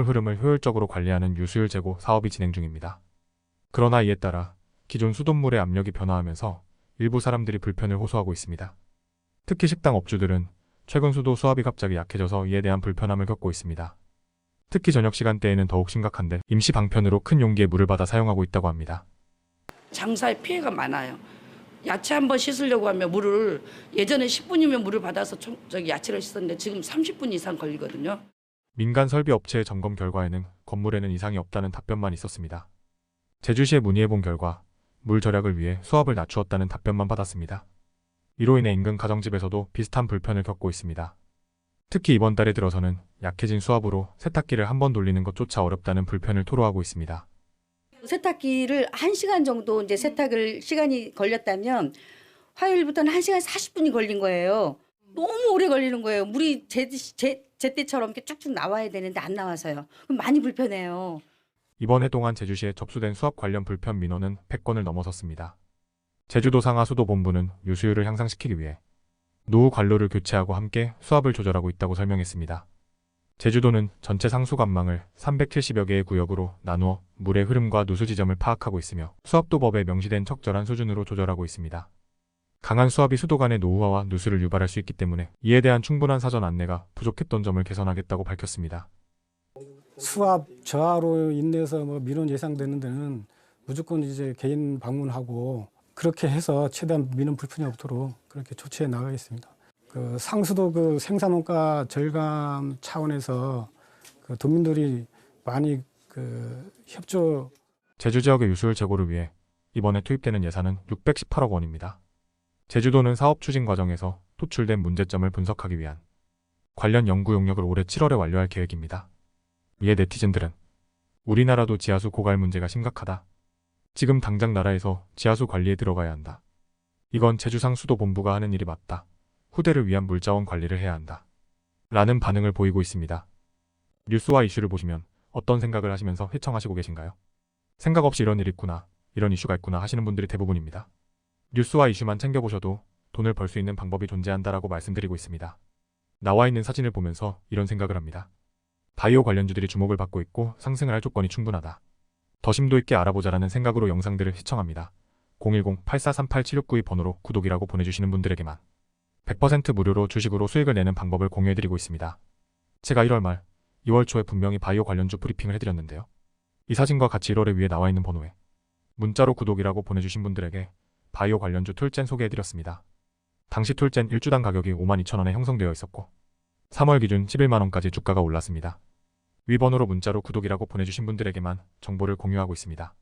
흐름을 효율적으로 관리하는 유수율 제고 사업이 진행 중입니다. 그러나 이에 따라 기존 수돗물의 압력이 변화하면서 일부 사람들이 불편을 호소하고 있습니다. 특히 식당 업주들은 최근 수도 수압이 갑자기 약해져서 이에 대한 불편함을 겪고 있습니다. 특히 저녁 시간대에는 더욱 심각한데 임시 방편으로 큰 용기의 물을 받아 사용하고 있다고 합니다. 장사에 피해가 많아요. 야채 한번 씻으려고 하면 물을 예전에 10분이면 물을 받아서 야채를 씻었는데 지금 30분 이상 걸리거든요. 민간 설비 업체의 점검 결과에는 건물에는 이상이 없다는 답변만 있었습니다. 제주시에 문의해본 결과 물 절약을 위해 수압을 낮추었다는 답변만 받았습니다. 이로 인해 인근 가정집에서도 비슷한 불편을 겪고 있습니다. 특히 이번 달에 들어서는 약해진 수압으로 세탁기를 한 번 돌리는 것조차 어렵다는 불편을 토로하고 있습니다. 세탁기를 1시간 정도 이제 세탁을 시간이 걸렸다면 화요일부터는 1시간 40분이 걸린 거예요. 너무 오래 걸리는 거예요. 물이 제때처럼 이렇게 쭉쭉 나와야 되는데 안 나와서요. 그럼 많이 불편해요. 이번 해 동안 제주시에 접수된 수압 관련 불편 민원은 100건을 넘어섰습니다. 제주도 상하수도본부는 유수율을 향상시키기 위해 노후 관로를 교체하고 함께 수압을 조절하고 있다고 설명했습니다. 제주도는 전체 상수관망을 370여 개의 구역으로 나누어 물의 흐름과 누수 지점을 파악하고 있으며 수압도법에 명시된 적절한 수준으로 조절하고 있습니다. 강한 수압이 수도 간의 노후화와 누수를 유발할 수 있기 때문에 이에 대한 충분한 사전 안내가 부족했던 점을 개선하겠다고 밝혔습니다. 수압 저하로 인해서 민원 예상되는 데는 무조건 이제 개인 방문하고 그렇게 해서 최대한 민원 불편이 없도록 그렇게 조치해 나가겠습니다. 그 상수도 그 생산원가 절감 차원에서 그 도민들이 많이 그 협조. 제주 지역의 유수율 제고를 위해 이번에 투입되는 예산은 618억 원입니다. 제주도는 사업 추진 과정에서 토출된 문제점을 분석하기 위한 관련 연구 용역을 올해 7월에 완료할 계획입니다. 이에 네티즌들은 우리나라도 지하수 고갈 문제가 심각하다. 지금 당장 나라에서 지하수 관리에 들어가야 한다. 이건 제주상수도본부가 하는 일이 맞다. 후대를 위한 물자원 관리를 해야 한다. 라는 반응을 보이고 있습니다. 뉴스와 이슈를 보시면 어떤 생각을 하시면서 시청하시고 계신가요? 생각 없이 이런 일이 있구나, 이런 이슈가 있구나 하시는 분들이 대부분입니다. 뉴스와 이슈만 챙겨보셔도 돈을 벌 수 있는 방법이 존재한다라고 말씀드리고 있습니다. 나와 있는 사진을 보면서 이런 생각을 합니다. 바이오 관련주들이 주목을 받고 있고 상승을 할 조건이 충분하다. 더 심도 있게 알아보자라는 생각으로 영상들을 시청합니다. 010-8438-7692 번호로 구독이라고 보내주시는 분들에게만 100% 무료로 주식으로 수익을 내는 방법을 공유해드리고 있습니다. 제가 1월 말, 2월 초에 분명히 바이오 관련주 브리핑을 해드렸는데요. 이 사진과 같이 1월에 위에 나와 있는 번호에 문자로 구독이라고 보내주신 분들에게 바이오 관련주 툴젠 소개해드렸습니다. 당시 툴젠 1주당 가격이 52,000원에 형성되어 있었고 3월 기준 11만원까지 주가가 올랐습니다. 위 번호로 문자로 구독이라고 보내주신 분들에게만 정보를 공유하고 있습니다.